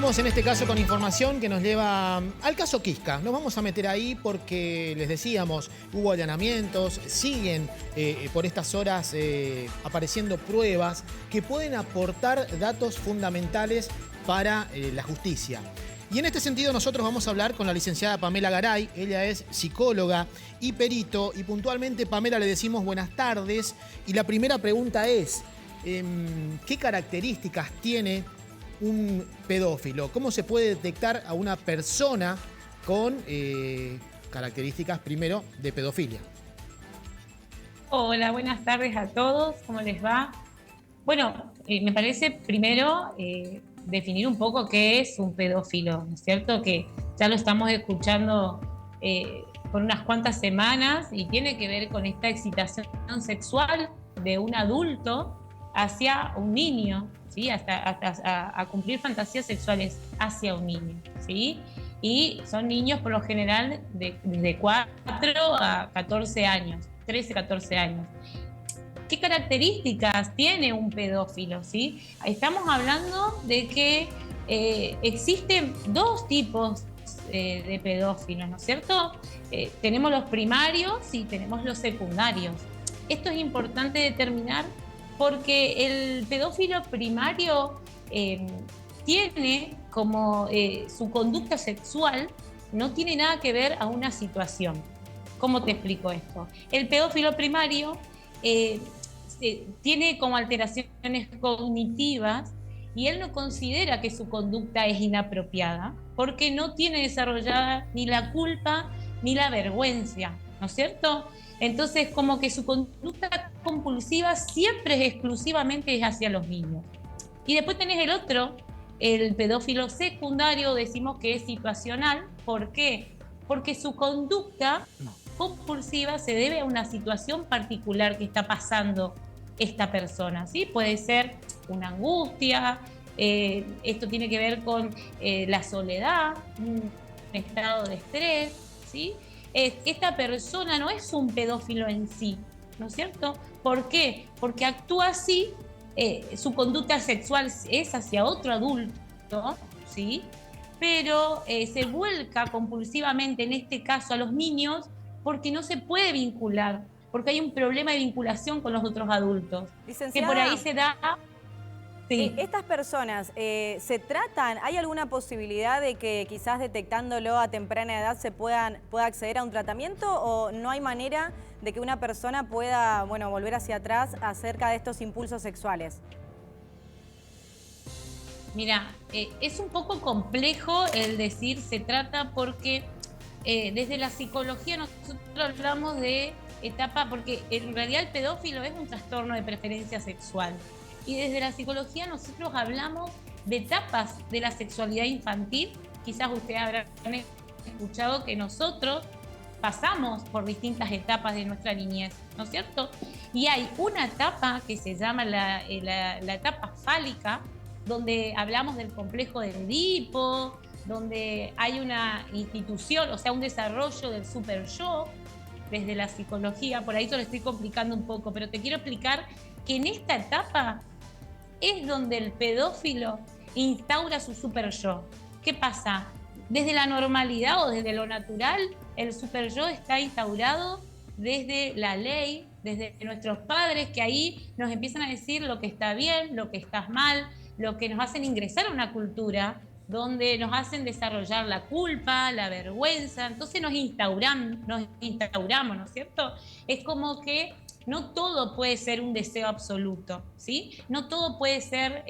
Seguimos en este caso con información que nos lleva al caso Quisca. Nos vamos a meter ahí porque, les decíamos, hubo allanamientos, siguen por estas horas apareciendo pruebas que pueden aportar datos fundamentales para la justicia. Y en este sentido nosotros vamos a hablar con la licenciada Pamela Garay. Ella es psicóloga y perito, y puntualmente, Pamela, le decimos buenas tardes. Y la primera pregunta es, ¿qué características tiene un pedófilo? ¿Cómo se puede detectar a una persona con características, primero, de pedofilia? Hola, buenas tardes a todos. ¿Cómo les va? Bueno, me parece primero definir un poco qué es un pedófilo, ¿no es cierto? Que ya lo estamos escuchando por unas cuantas semanas y tiene que ver con esta excitación sexual de un adulto hacia un niño, ¿sí? Hasta cumplir fantasías sexuales hacia un niño, ¿sí? Y son niños por lo general desde 4 a 14 años, 13, 14 años. ¿Qué características tiene un pedófilo, ¿sí? Estamos hablando de que existen dos tipos de pedófilos, ¿no es cierto? Tenemos los primarios y tenemos los secundarios. Esto es importante determinar porque el pedófilo primario tiene como su conducta sexual no tiene nada que ver a una situación. ¿Cómo te explico esto? El pedófilo primario tiene como alteraciones cognitivas y él no considera que su conducta es inapropiada porque no tiene desarrollada ni la culpa ni la vergüenza, ¿no es cierto? Entonces, como que su conducta compulsiva siempre es exclusivamente hacia los niños. Y después tenés el otro, el pedófilo secundario, decimos que es situacional. ¿Por qué? Porque su conducta compulsiva se debe a una situación particular que está pasando esta persona, ¿sí? Puede ser una angustia, esto tiene que ver con la soledad, un estado de estrés, ¿sí? Esta persona no es un pedófilo en sí, ¿no es cierto? ¿Por qué? Porque actúa así, su conducta sexual es hacia otro adulto, ¿sí? Pero se vuelca compulsivamente, en este caso, a los niños porque no se puede vincular, porque hay un problema de vinculación con los otros adultos. Licenciada, que por ahí se da... Sí. ¿Estas personas se tratan? ¿Hay alguna posibilidad de que quizás detectándolo a temprana edad se pueda acceder a un tratamiento o no hay manera de que una persona pueda, bueno, volver hacia atrás acerca de estos impulsos sexuales? Mira, es un poco complejo el decir se trata porque desde la psicología nosotros hablamos de etapa, porque en realidad el pedófilo es un trastorno de preferencia sexual. Y desde la psicología nosotros hablamos de etapas de la sexualidad infantil. Quizás ustedes habrán escuchado que nosotros pasamos por distintas etapas de nuestra niñez, ¿no es cierto? Y hay una etapa que se llama la etapa fálica, donde hablamos del complejo de Edipo, donde hay una institución, o sea, un desarrollo del super yo desde la psicología. Por ahí te lo estoy complicando un poco, pero te quiero explicar que en esta etapa es donde el pedófilo instaura su super yo. ¿Qué pasa? Desde la normalidad o desde lo natural, el super yo está instaurado desde la ley, desde nuestros padres, que ahí nos empiezan a decir lo que está bien, lo que está mal, lo que nos hacen ingresar a una cultura donde nos hacen desarrollar la culpa, la vergüenza. Entonces nos instauramos, ¿no es cierto? Es como que no todo puede ser un deseo absoluto, ¿sí? No todo puede ser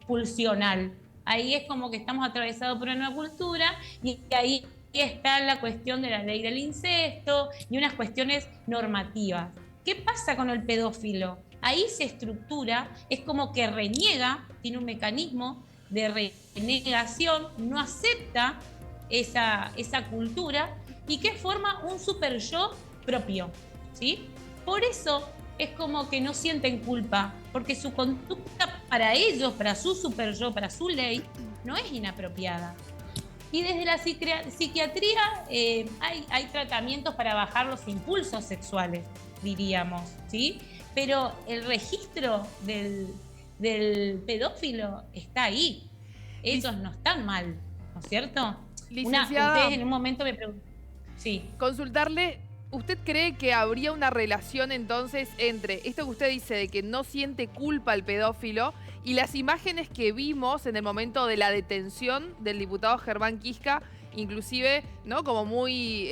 pulsional. Ahí es como que estamos atravesados por una cultura y ahí está la cuestión de la ley del incesto y unas cuestiones normativas. ¿Qué pasa con el pedófilo? Ahí se estructura, es como que reniega, tiene un mecanismo de renegación, no acepta esa cultura y que forma un super yo propio, ¿sí? Por eso es como que no sienten culpa, porque su conducta para ellos, para su super yo, para su ley, no es inapropiada. Y desde la psiquiatría hay tratamientos para bajar los impulsos sexuales, diríamos, ¿sí? Pero el registro del pedófilo está ahí. ellos no están mal, ¿no es cierto? Licenciada, Ustedes en un momento me preguntan. Sí. consultarle, ¿usted cree que habría una relación entonces entre esto que usted dice de que no siente culpa el pedófilo y las imágenes que vimos en el momento de la detención del diputado Germán Quisca, inclusive, ¿no? Como muy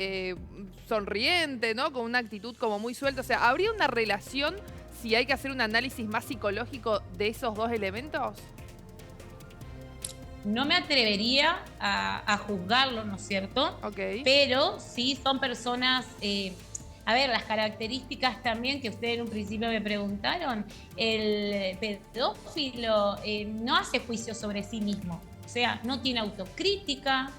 sonriente, ¿no? Con una actitud como muy suelta? O sea, ¿habría una relación si hay que hacer un análisis más psicológico de esos dos elementos? No me atrevería a juzgarlo, ¿no es cierto? Ok. Pero sí son personas, a ver, las características también que ustedes en un principio me preguntaron, el pedófilo no hace juicio sobre sí mismo, o sea, no tiene autocrítica,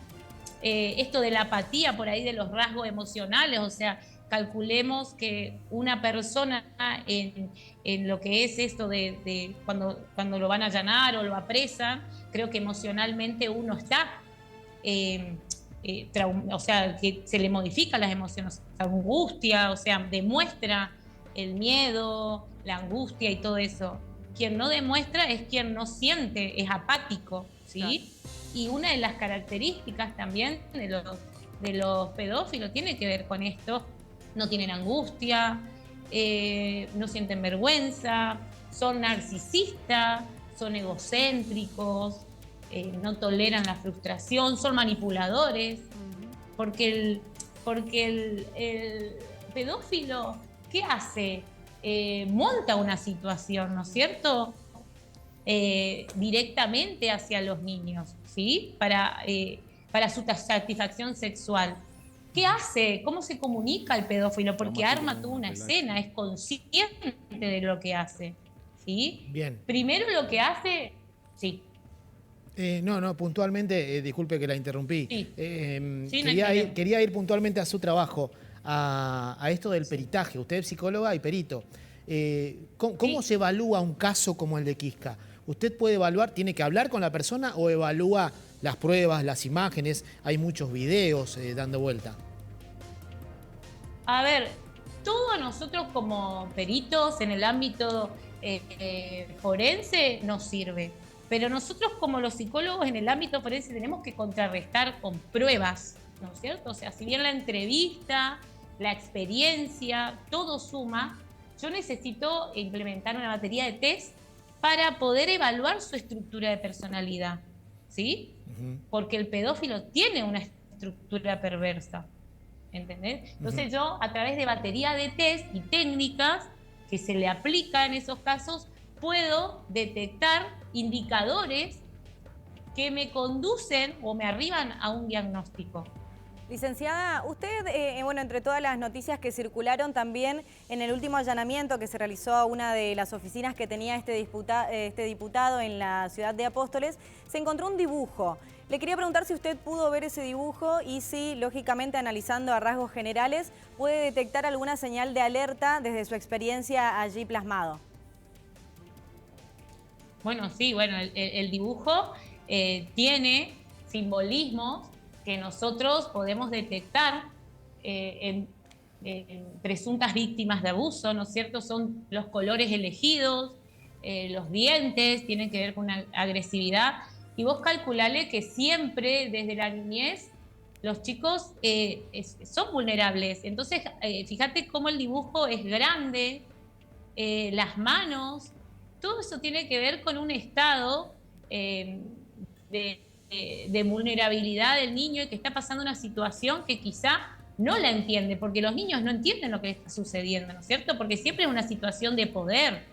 esto de la apatía por ahí de los rasgos emocionales, o sea, calculemos que una persona en lo que es esto de cuando lo van a allanar o lo apresan, creo que emocionalmente uno está, o sea, que se le modifican las emociones, angustia, o sea, demuestra el miedo, la angustia y todo eso. Quien no demuestra es quien no siente, es apático, ¿sí? Claro. Y una de las características también de los pedófilos tiene que ver con esto. No tienen angustia, no sienten vergüenza, son narcisistas, son egocéntricos, no toleran la frustración, son manipuladores, porque el pedófilo, ¿qué hace? Monta una situación, ¿no es cierto? Directamente hacia los niños, ¿sí? Para su satisfacción sexual. ¿Qué hace? ¿Cómo se comunica el pedófilo? Porque arma toda una escena, es consciente de lo que hace, ¿sí? Bien. Primero lo que hace... Sí. No, puntualmente, disculpe que la interrumpí. Sí. Quería ir puntualmente a su trabajo, a esto del peritaje. Usted es psicóloga y perito. ¿Cómo se evalúa un caso como el de Quisca? ¿Usted puede evaluar, tiene que hablar con la persona o evalúa las pruebas, las imágenes? Hay muchos videos dando vuelta. A ver, todos nosotros como peritos en el ámbito forense nos sirve. Pero nosotros como los psicólogos en el ámbito forense tenemos que contrarrestar con pruebas, ¿no es cierto? O sea, si bien la entrevista, la experiencia, todo suma, yo necesito implementar una batería de test para poder evaluar su estructura de personalidad, ¿sí? Porque el pedófilo tiene una estructura perversa, ¿entendés? Entonces yo, a través de batería de test y técnicas que se le aplican en esos casos, puedo detectar indicadores que me conducen o me arriban a un diagnóstico. Licenciada, usted, bueno, entre todas las noticias que circularon también en el último allanamiento que se realizó a una de las oficinas que tenía este diputado en la ciudad de Apóstoles, se encontró un dibujo. Le quería preguntar si usted pudo ver ese dibujo y si, lógicamente, analizando a rasgos generales, puede detectar alguna señal de alerta desde su experiencia allí plasmado. Bueno, sí, bueno, el dibujo tiene simbolismos que nosotros podemos detectar en presuntas víctimas de abuso, ¿no es cierto? Son los colores elegidos, los dientes, tienen que ver con una agresividad. Y vos calculale que siempre, desde la niñez, los chicos son vulnerables. Entonces, fíjate cómo el dibujo es grande, las manos, todo eso tiene que ver con un estado de vulnerabilidad del niño y que está pasando una situación que quizá no la entiende, porque los niños no entienden lo que está sucediendo, ¿no es cierto? Porque siempre es una situación de poder,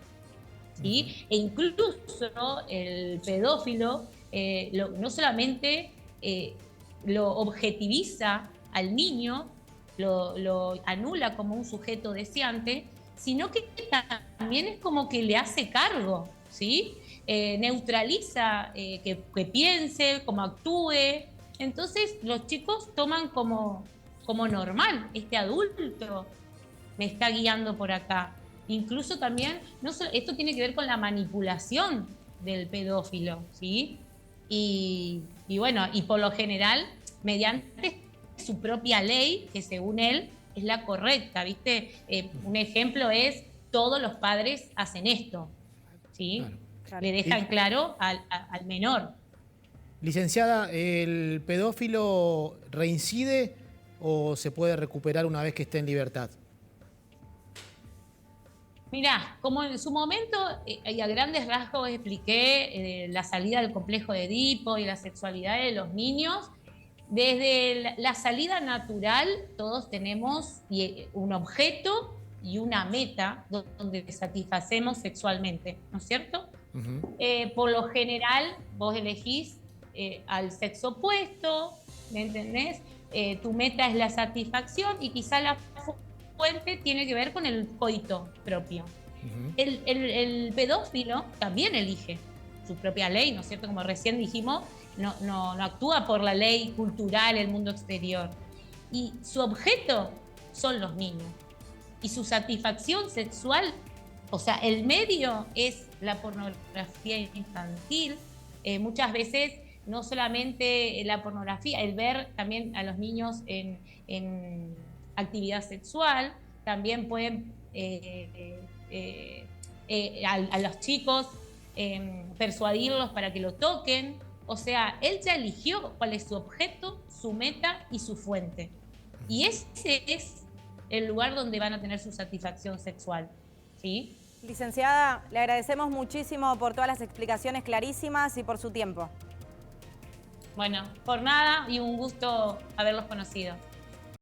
¿sí? E incluso el pedófilo no solamente lo objetiviza al niño, lo anula como un sujeto deseante, sino que también es como que le hace cargo, ¿sí? Neutraliza que piense, cómo actúe. Entonces los chicos toman como normal, este adulto me está guiando por acá. Incluso también, esto tiene que ver con la manipulación del pedófilo, ¿sí? Y bueno, y por lo general, mediante su propia ley, que según él es la correcta, ¿viste? Un ejemplo es, todos los padres hacen esto, ¿sí? Claro. Le dejan claro al menor. Licenciada, ¿el pedófilo reincide o se puede recuperar una vez que esté en libertad? Mirá, como en su momento y a grandes rasgos expliqué la salida del complejo de Edipo y la sexualidad de los niños, desde la salida natural todos tenemos un objeto y una meta donde satisfacemos sexualmente, ¿no es cierto? Por lo general vos elegís al sexo opuesto, ¿me entendés? Tu meta es la satisfacción y quizá la fuente tiene que ver con el coito propio. El pedófilo también elige su propia ley, ¿no es cierto? Como recién dijimos, no actúa por la ley cultural, el mundo exterior. Y su objeto son los niños. Y su satisfacción sexual, o sea, el medio es la pornografía infantil. Muchas veces no solamente la pornografía, el ver también a los niños en actividad sexual, también pueden a los chicos persuadirlos para que lo toquen. O sea, él ya eligió cuál es su objeto, su meta y su fuente. Y ese es el lugar donde van a tener su satisfacción sexual, ¿sí? Licenciada, le agradecemos muchísimo por todas las explicaciones clarísimas y por su tiempo. Bueno, por nada y un gusto haberlos conocido.